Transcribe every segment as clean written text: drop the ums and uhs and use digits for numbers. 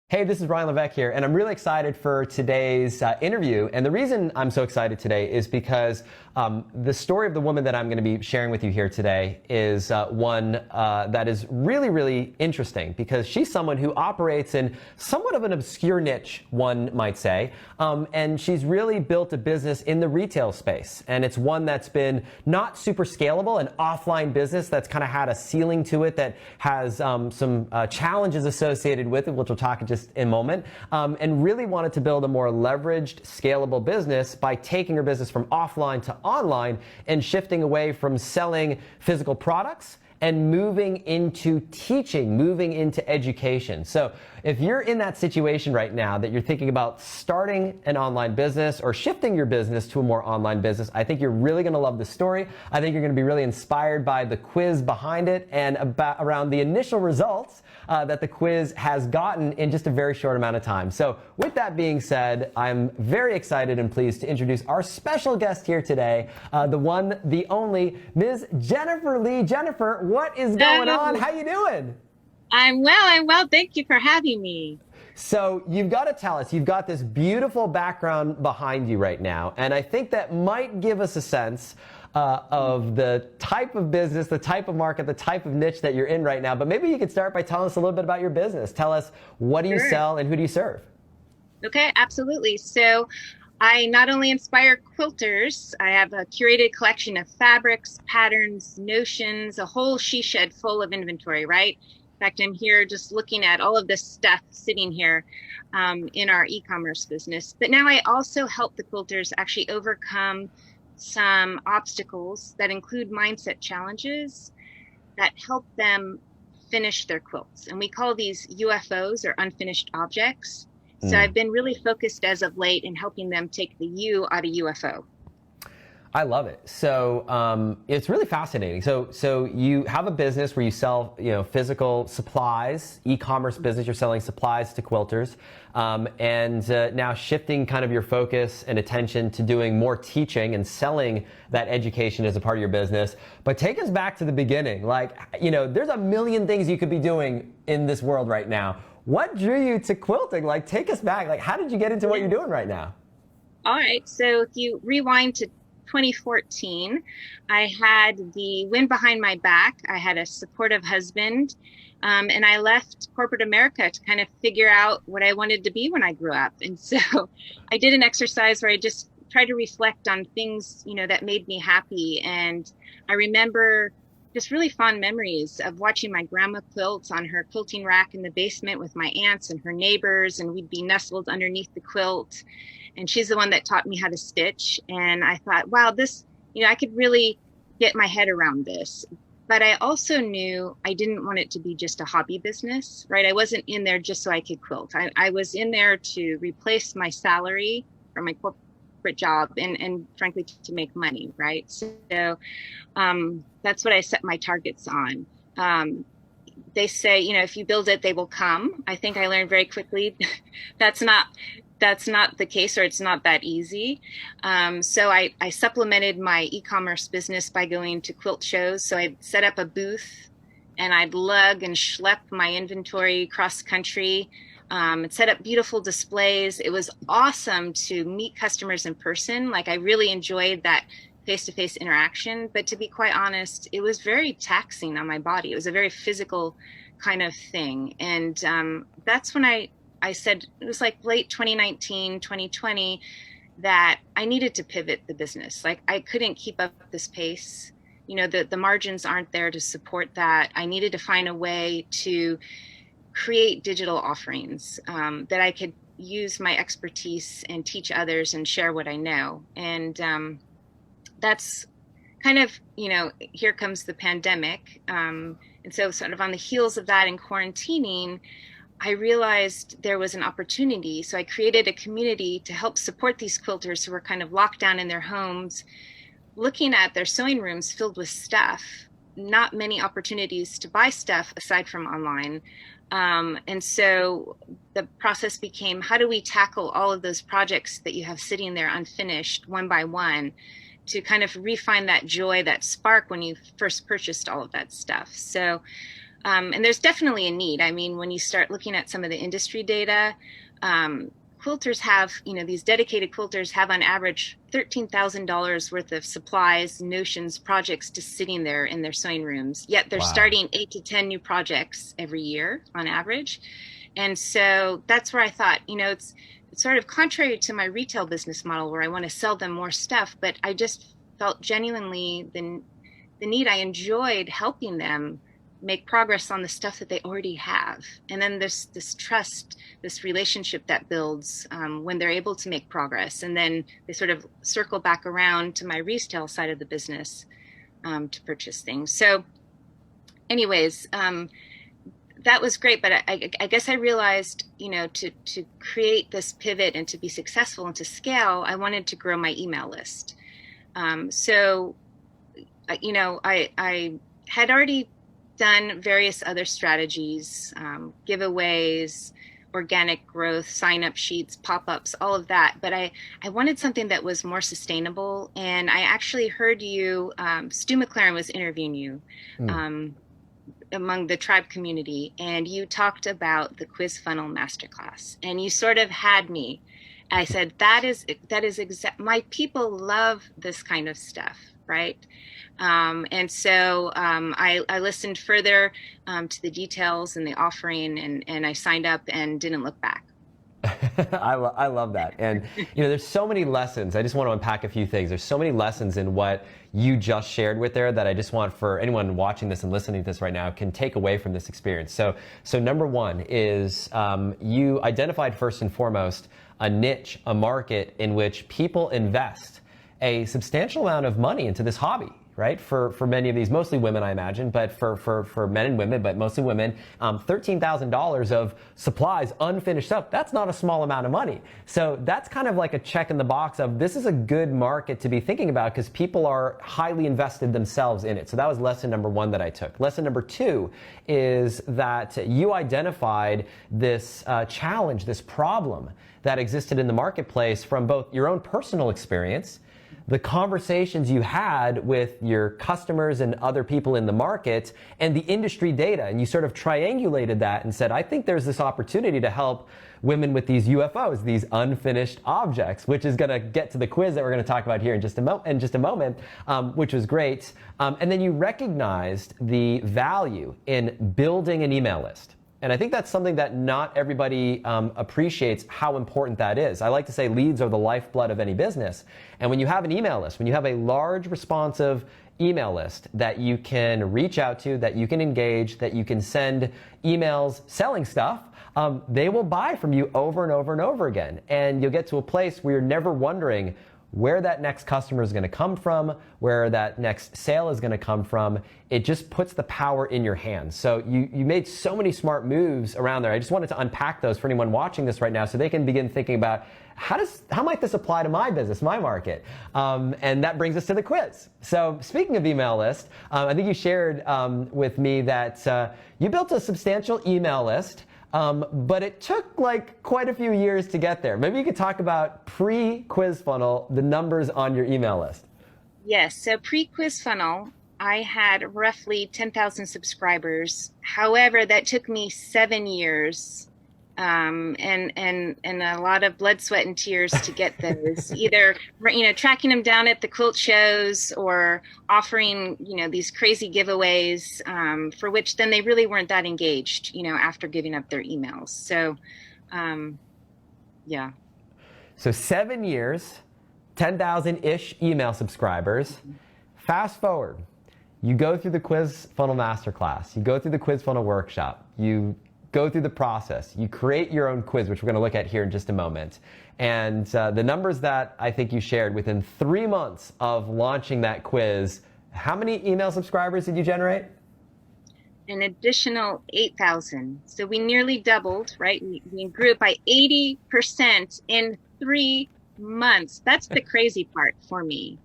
Hey, this is Ryan Levesque here, and I'm really excited for today's interview. And the reason I'm so excited today is because the story of the woman that I'm going to be sharing with you here today is one that is really, really interesting because she's someone who operates in somewhat of an obscure niche, one might say. And she's really built a business in the retail space. And it's one that's been not super scalable, an offline business that's kind of had a ceiling to it that has some challenges associated with it, which we'll talk in just in a moment, and really wanted to build a more leveraged, scalable business by taking her business from offline to online and shifting away from selling physical products and moving into teaching, moving into education. So if you're in that situation right now that you're thinking about starting an online business or shifting your business to a more online business, I think you're really going to love the story. I think you're going to be really inspired by the quiz behind it and around the initial results that the quiz has gotten in just a very short amount of time. So with that being said, I'm very excited and pleased to introduce our special guest here today, the one, the only, Ms. Jennifer Lee. Jennifer, what is going on? How you doing? I'm well. Thank you for having me. So you've got to tell us, you've got this beautiful background behind you right now, and I think that might give us a sense of the type of business, the type of market, the type of niche that you're in right now. But maybe you could start by telling us a little bit about your business. Tell us, what do you Sure. sell and who do you serve? Okay, absolutely. So I not only inspire quilters, I have a curated collection of fabrics, patterns, notions, a whole she shed full of inventory, right? In fact, I'm here just looking at all of this stuff sitting here in our e-commerce business. But now I also help the quilters actually overcome some obstacles that include mindset challenges that help them finish their quilts. And we call these UFOs, or unfinished objects. So Mm. I've been really focused as of late in helping them take the U out of UFO. I love it. So it's really fascinating. So you have a business where you sell, physical supplies, e-commerce business. You're selling supplies to quilters, and now shifting kind of your focus and attention to doing more teaching and selling that education as a part of your business. But take us back to the beginning. There's a million things you could be doing in this world right now. What drew you to quilting? Take us back. How did you get into what Yeah. you're doing right now? All right. So if you rewind to 2014, I had the wind behind my back. I had a supportive husband, and I left corporate America to kind of figure out what I wanted to be when I grew up. And so I did an exercise where I just tried to reflect on things, that made me happy. And I remember just really fond memories of watching my grandma quilt on her quilting rack in the basement with my aunts and her neighbors, and we'd be nestled underneath the quilt, and she's the one that taught me how to stitch. And I thought, wow, this, I could really get my head around this. But I also knew I didn't want it to be just a hobby business, right? I wasn't in there just so I could quilt. I was in there to replace my salary from my corporate job, and frankly, to make money, right? So that's what I set my targets on. They say, if you build it, they will come. I think I learned very quickly that's not that's not the case, or it's not that easy. So I supplemented my e-commerce business by going to quilt shows. So I set up a booth, and I'd lug and schlep my inventory cross country, and set up beautiful displays. It was awesome to meet customers in person. I really enjoyed that face-to-face interaction. But to be quite honest, it was very taxing on my body. It was a very physical kind of thing. And that's when I said, it was like late 2019, 2020, that I needed to pivot the business. I couldn't keep up this pace. The margins aren't there to support that. I needed to find a way to create digital offerings that I could use my expertise and teach others and share what I know. And that's kind of, here comes the pandemic. And so sort of on the heels of that and quarantining, I realized there was an opportunity. So I created a community to help support these quilters who were kind of locked down in their homes, looking at their sewing rooms filled with stuff, not many opportunities to buy stuff aside from online. And so the process became, how do we tackle all of those projects that you have sitting there unfinished one by one, to kind of refine that joy, that spark when you first purchased all of that stuff. So And there's definitely a need. I mean, when you start looking at some of the industry data, quilters have, these dedicated quilters have on average $13,000 worth of supplies, notions, projects just sitting there in their sewing rooms. Yet they're starting 8 to 10 new projects every year on average. And so that's where I thought, it's sort of contrary to my retail business model where I want to sell them more stuff, but I just felt genuinely the need. I enjoyed helping them make progress on the stuff that they already have. And then this trust, this relationship that builds when they're able to make progress. And then they sort of circle back around to my retail side of the business to purchase things. So anyways, that was great. But I guess I realized, to create this pivot and to be successful and to scale, I wanted to grow my email list. So I had already done various other strategies, giveaways, organic growth, sign-up sheets, pop-ups, all of that. But I wanted something that was more sustainable. And I actually heard you, Stu McLaren was interviewing you among the tribe community. And you talked about the quiz funnel masterclass. And you sort of had me. I said, that is my people love this kind of stuff, right? And so I listened further to the details and the offering, and I signed up and didn't look back. I love that. And, there's so many lessons. I just want to unpack a few things. There's so many lessons in what you just shared with there that I just want for anyone watching this and listening to this right now can take away from this experience. So number one is you identified first and foremost a niche, a market in which people invest a substantial amount of money into this hobby, right? For many of these, mostly women, I imagine, but for men and women, but mostly women, $13,000 of supplies, unfinished stuff, that's not a small amount of money. So that's kind of like a check in the box of this is a good market to be thinking about because people are highly invested themselves in it. So that was lesson number one that I took. Lesson number two is that you identified this challenge, this problem that existed in the marketplace from both your own personal experience, the conversations you had with your customers and other people in the market, and the industry data. And you sort of triangulated that and said, I think there's this opportunity to help women with these UFOs, these unfinished objects, which is going to get to the quiz that we're going to talk about here in just a moment, which was great. And then you recognized the value in building an email list. And I think that's something that not everybody appreciates how important that is. I like to say leads are the lifeblood of any business. And when you have an email list, when you have a large responsive email list that you can reach out to, that you can engage, that you can send emails selling stuff, they will buy from you over and over and over again. And you'll get to a place where you're never wondering where that next customer is going to come from, where that next sale is going to come from. It just puts the power in your hands. So you made so many smart moves around there. I just wanted to unpack those for anyone watching this right now so they can begin thinking about how might this apply to my business, my market? And that brings us to the quiz. So speaking of email list, I think you shared with me that you built a substantial email list. But it took quite a few years to get there. Maybe you could talk about pre-quiz funnel, the numbers on your email list. Yes. So pre-quiz funnel, I had roughly 10,000 subscribers. However, that took me 7 years and a lot of blood, sweat, and tears to get those. Either tracking them down at the quilt shows or offering these crazy giveaways for which then they really weren't that engaged after giving up their emails. So yeah. So 7 years, 10,000-ish email subscribers. Fast forward, you go through the quiz funnel masterclass, you go through the quiz funnel workshop, you go through the process, you create your own quiz, which we're going to look at here in just a moment. And the numbers that I think you shared within 3 months of launching that quiz, how many email subscribers did you generate? An additional 8,000. So we nearly doubled, right? We grew it by 80% in 3 months. That's the crazy part for me.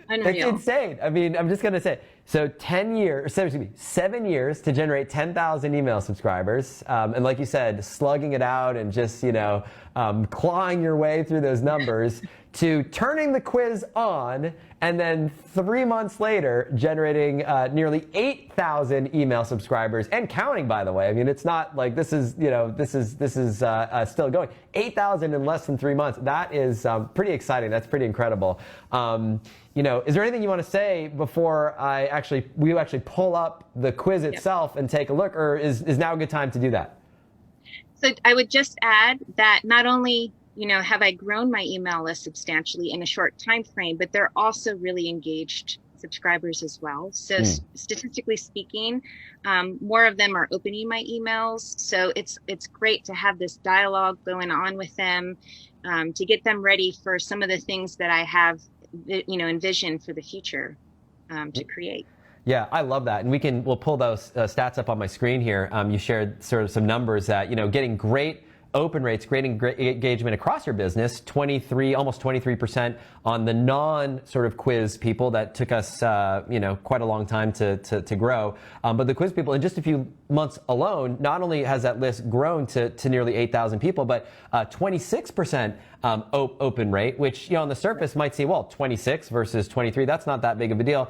Unreal. It's insane. I mean, I'm just going to say, so 7 years to generate 10,000 email subscribers. And like you said, slugging it out and just, clawing your way through those numbers to turning the quiz on and then 3 months later, generating nearly 8,000 email subscribers and counting. By the way, I mean it's not like this is still going. 8,000 in less than 3 months. That is pretty exciting. That's pretty incredible. Is there anything you want to say before we actually pull up the quiz itself and take a look, or is now a good time to do that? So I would just add that not only have I grown my email list substantially in a short time frame, but they're also really engaged subscribers as well. So statistically speaking, more of them are opening my emails. So it's great to have this dialogue going on with them, to get them ready for some of the things that I have, envisioned for the future to create. Yeah, I love that. And we'll pull those stats up on my screen here. You shared sort of some numbers that, getting great open rates, great engagement across your business, almost 23% on the non sort of quiz people. That took us, quite a long time to grow. But the quiz people, in just a few months alone, not only has that list grown to nearly 8,000 people, but 26% open rate, which, on the surface might seem, well, 26 versus 23, that's not that big of a deal.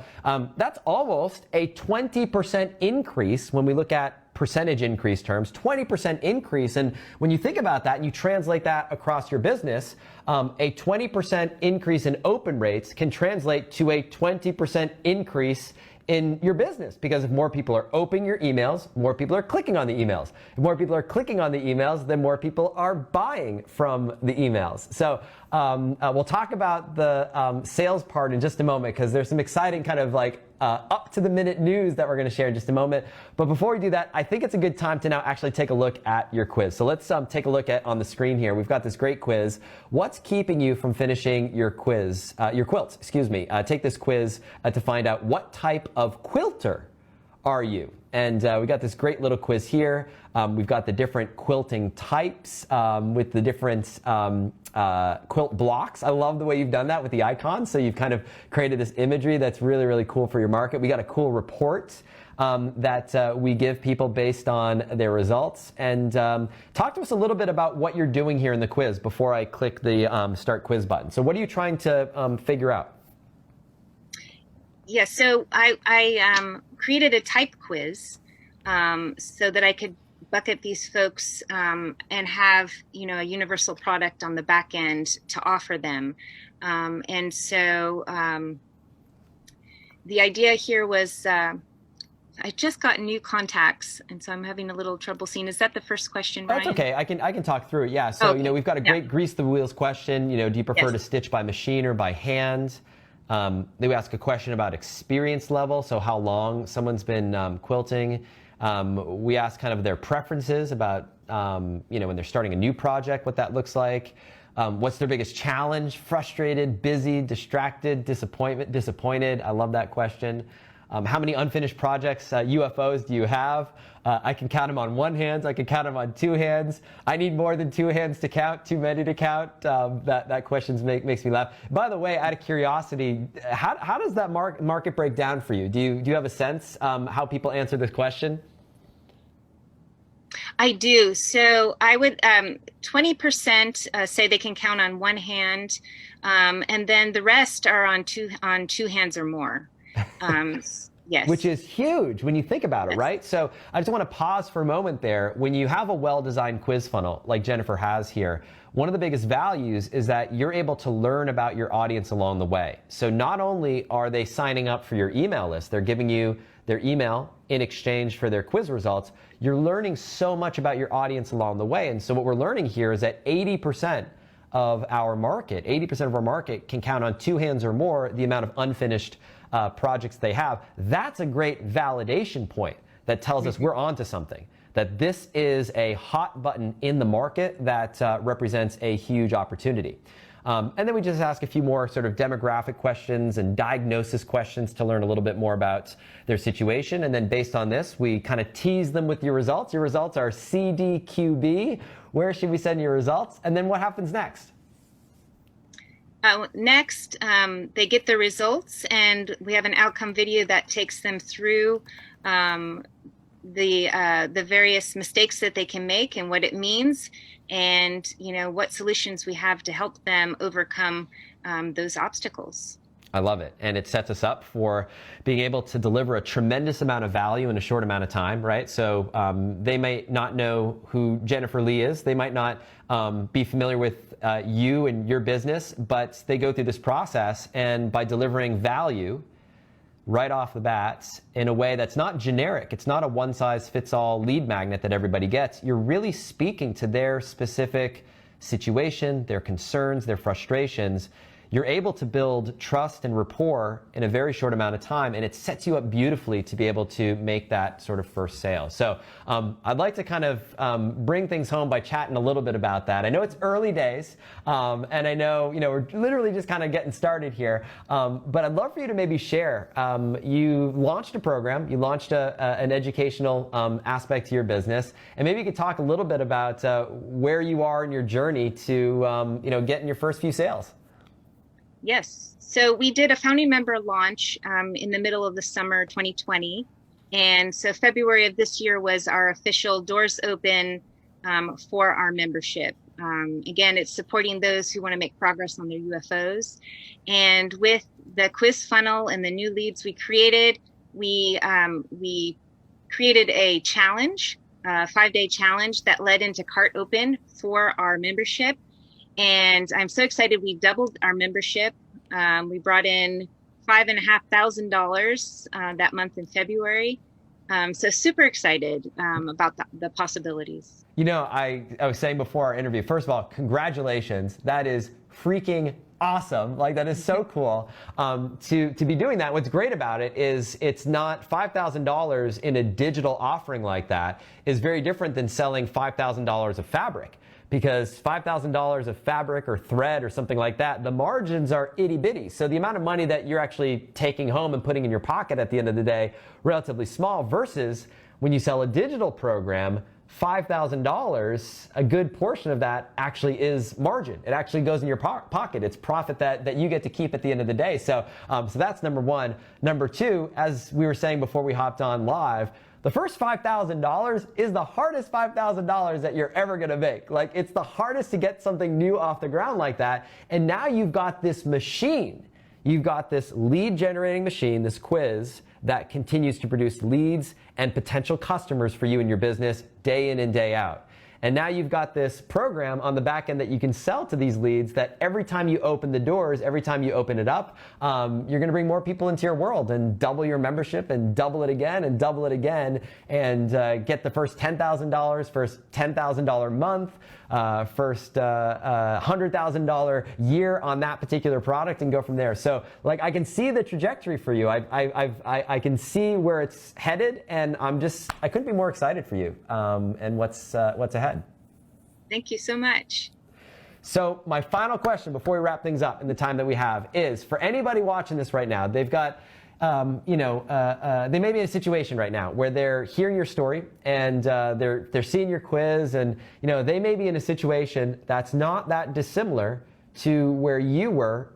That's almost a 20% increase when we look at percentage increase terms, 20% increase. And when you think about that and you translate that across your business, a 20% increase in open rates can translate to a 20% increase in your business, because if more people are opening your emails, more people are clicking on the emails. If more people are clicking on the emails, then more people are buying from the emails. So we'll talk about the sales part in just a moment, because there's some exciting kind of like up to the minute news that we're going to share in just a moment. But before we do that, I think it's a good time to now actually take a look at your quiz. So let's take a look at on the screen here. We've got this great quiz. What's keeping you from finishing your quilt? Take this quiz to find out what type of quilter are you. And we got this great little quiz here. We've got the different quilting types with the different quilt blocks. I love the way you've done that with the icons. So you've kind of created this imagery that's really, really cool for your market. We got a cool report that we give people based on their results. And talk to us a little bit about what you're doing here in the quiz before I click the Start Quiz button. So what are you trying to figure out? Yeah, so I created a type quiz so that I could bucket these folks and have a universal product on the back end to offer them. And so the idea here was I just got new contacts, and so I'm having a little trouble seeing. Is that the first question, Ryan? That's okay. I can talk through it. Yeah. So okay. We've got a great grease the wheels question. Do you prefer to stitch by machine or by hand? They would ask a question about experience level, so how long someone's been quilting. We ask kind of their preferences about, when they're starting a new project, what that looks like. What's their biggest challenge? Frustrated, busy, distracted, disappointed. I love that question. How many unfinished projects, UFOs, do you have? I can count them on one hand. I can count them on two hands. I need more than two hands to count, too many to count. That question makes me laugh. By the way, out of curiosity, how does that market break down for you? Do you have a sense how people answer this question? I do. So I would 20% say they can count on one hand, and then the rest are on two hands or more. Yes. Which is huge when you think about it, right? So I just want to pause for a moment there. When you have a well-designed quiz funnel like Jennifer has here, one of the biggest values is that you're able to learn about your audience along the way. So not only are they signing up for your email list, they're giving you their email in exchange for their quiz results, you're learning so much about your audience along the way. And so what we're learning here is that 80% of our market can count on two hands or more the amount of unfinished projects they have. That's a great validation point that tells us we're onto something, that this is a hot button in the market that represents a huge opportunity. And then we just ask a few more sort of demographic questions and diagnosis questions to learn a little bit more about their situation. And then based on this, we kind of tease them with your results. Your results are CDQB. Where should we send your results? And then what happens next? Next, they get the results, and we have an outcome video that takes them through the various mistakes that they can make and what it means, and what solutions we have to help them overcome those obstacles. I love it. And it sets us up for being able to deliver a tremendous amount of value in a short amount of time, right? So they might not know who Jennifer Lee is. They might not be familiar with you and your business, but they go through this process, and by delivering value right off the bat in a way that's not generic, it's not a one-size-fits-all lead magnet that everybody gets, you're really speaking to their specific situation, their concerns, their frustrations. You're able to build trust and rapport in a very short amount of time, and it sets you up beautifully to be able to make that sort of first sale. So I'd like to kind of bring things home by chatting a little bit about that. I know it's early days, and I know we're literally just kind of getting started here, but I'd love for you to maybe share. You launched a program, you launched an educational aspect to your business, and maybe you could talk a little bit about where you are in your journey to getting your first few sales. Yes. So we did a founding member launch in the middle of the summer 2020. And so February of this year was our official doors open for our membership. Again, it's supporting those who want to make progress on their UFOs. And with the quiz funnel and the new leads we created, we created a challenge, a 5-day challenge that led into cart open for our membership. And I'm so excited. We doubled our membership. We brought in $5,500 that month in February. So super excited about the possibilities. I was saying before our interview, first of all, congratulations. That is freaking awesome. Like, that is so cool to be doing that. What's great about it is it's not $5,000 in a digital offering like that is very different than selling $5,000 of fabric. Because $5,000 of fabric or thread or something like that, the margins are itty bitty. So the amount of money that you're actually taking home and putting in your pocket at the end of the day, relatively small, versus when you sell a digital program, $5,000, a good portion of that actually is margin. It actually goes in your pocket. It's profit that you get to keep at the end of the day. So that's number one. Number two, as we were saying before we hopped on live, the first $5,000 is the hardest $5,000 that you're ever going to make. Like, it's the hardest to get something new off the ground like that. And now you've got this machine. You've got this lead generating machine, this quiz, that continues to produce leads and potential customers for you and your business day in and day out. And now you've got this program on the back end that you can sell to these leads, that every time you open the doors, every time you open it up, you're going to bring more people into your world and double your membership and double it again and double it again, and get the first $10,000, first $10,000 month, first $100,000 year on that particular product, and go from there. So, like, I can see the trajectory for you. I can see where it's headed, and I couldn't be more excited for you and what's ahead. Thank you so much. So my final question before we wrap things up in the time that we have is, for anybody watching this right now, they've got, they may be in a situation right now where they're hearing your story and they're seeing your quiz, and they may be in a situation that's not that dissimilar to where you were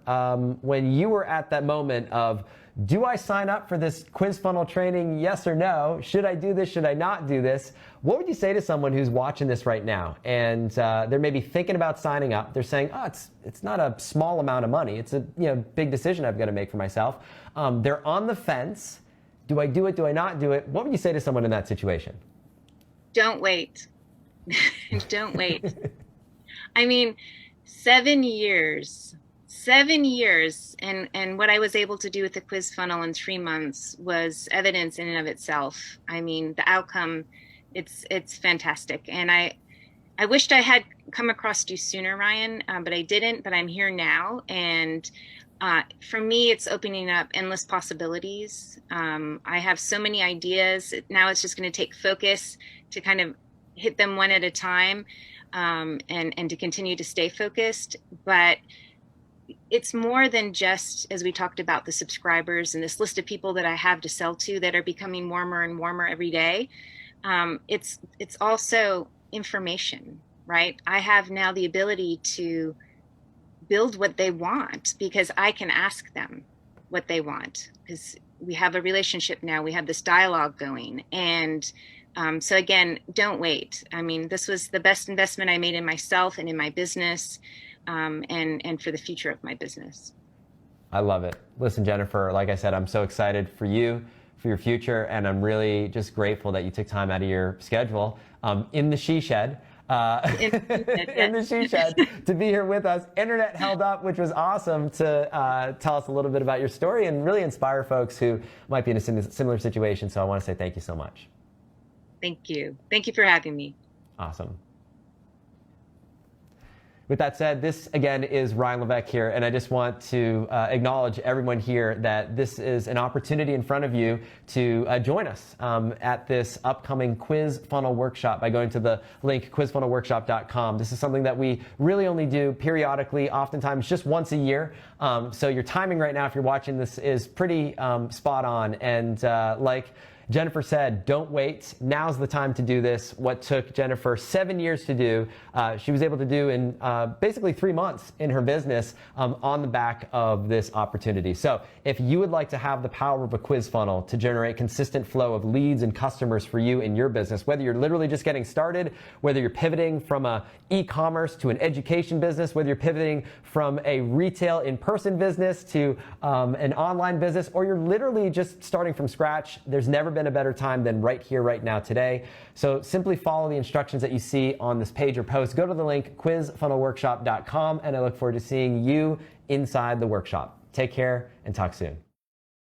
when you were at that moment of, do I sign up for this quiz funnel training? Yes or no? Should I do this? Should I not do this? What would you say to someone who's watching this right now and they're maybe thinking about signing up? They're saying, oh, it's not a small amount of money. It's a big decision I've got to make for myself. They're on the fence. Do I do it? Do I not do it? What would you say to someone in that situation? Don't wait. Don't wait. I mean, 7 years. 7 years, and what I was able to do with the quiz funnel in 3 months was evidence in and of itself. I mean, the outcome, it's fantastic. And I wished I had come across you sooner, Ryan, but I didn't. But I'm here now, and for me, it's opening up endless possibilities. I have so many ideas. Now it's just going to take focus to kind of hit them one at a time, and to continue to stay focused. But it's more than just, as we talked about, the subscribers and this list of people that I have to sell to that are becoming warmer and warmer every day. It's also information, right? I have now the ability to build what they want because I can ask them what they want, because we have a relationship now. We have this dialogue going. And so again, don't wait. I mean, this was the best investment I made in myself and in my business. And for the future of my business. I love it. Listen, Jennifer, like I said, I'm so excited for you, for your future, and I'm really just grateful that you took time out of your schedule in the she shed. In the she shed to be here with us. Internet held up, which was awesome to tell us a little bit about your story and really inspire folks who might be in a similar situation. So I want to say thank you so much. Thank you. Thank you for having me. Awesome. With that said, this again is Ryan Levesque here, and I just want to acknowledge everyone here that this is an opportunity in front of you to join us at this upcoming quiz funnel workshop by going to the link quizfunnelworkshop.com. This is something that we really only do periodically, oftentimes just once a year. So your timing right now, if you're watching this, is pretty spot on. And like Jennifer said, don't wait. Now's the time to do this. What took Jennifer 7 years to do, she was able to do in basically 3 months in her business on the back of this opportunity. So if you would like to have the power of a quiz funnel to generate consistent flow of leads and customers for you in your business, whether you're literally just getting started, whether you're pivoting from a e-commerce to an education business, whether you're pivoting from a retail in-person business to an online business, or you're literally just starting from scratch, there's never been a better time than right here, right now, today. So simply follow the instructions that you see on this page or post. Go to the link quizfunnelworkshop.com, and I look forward to seeing you inside the workshop. Take care and talk soon.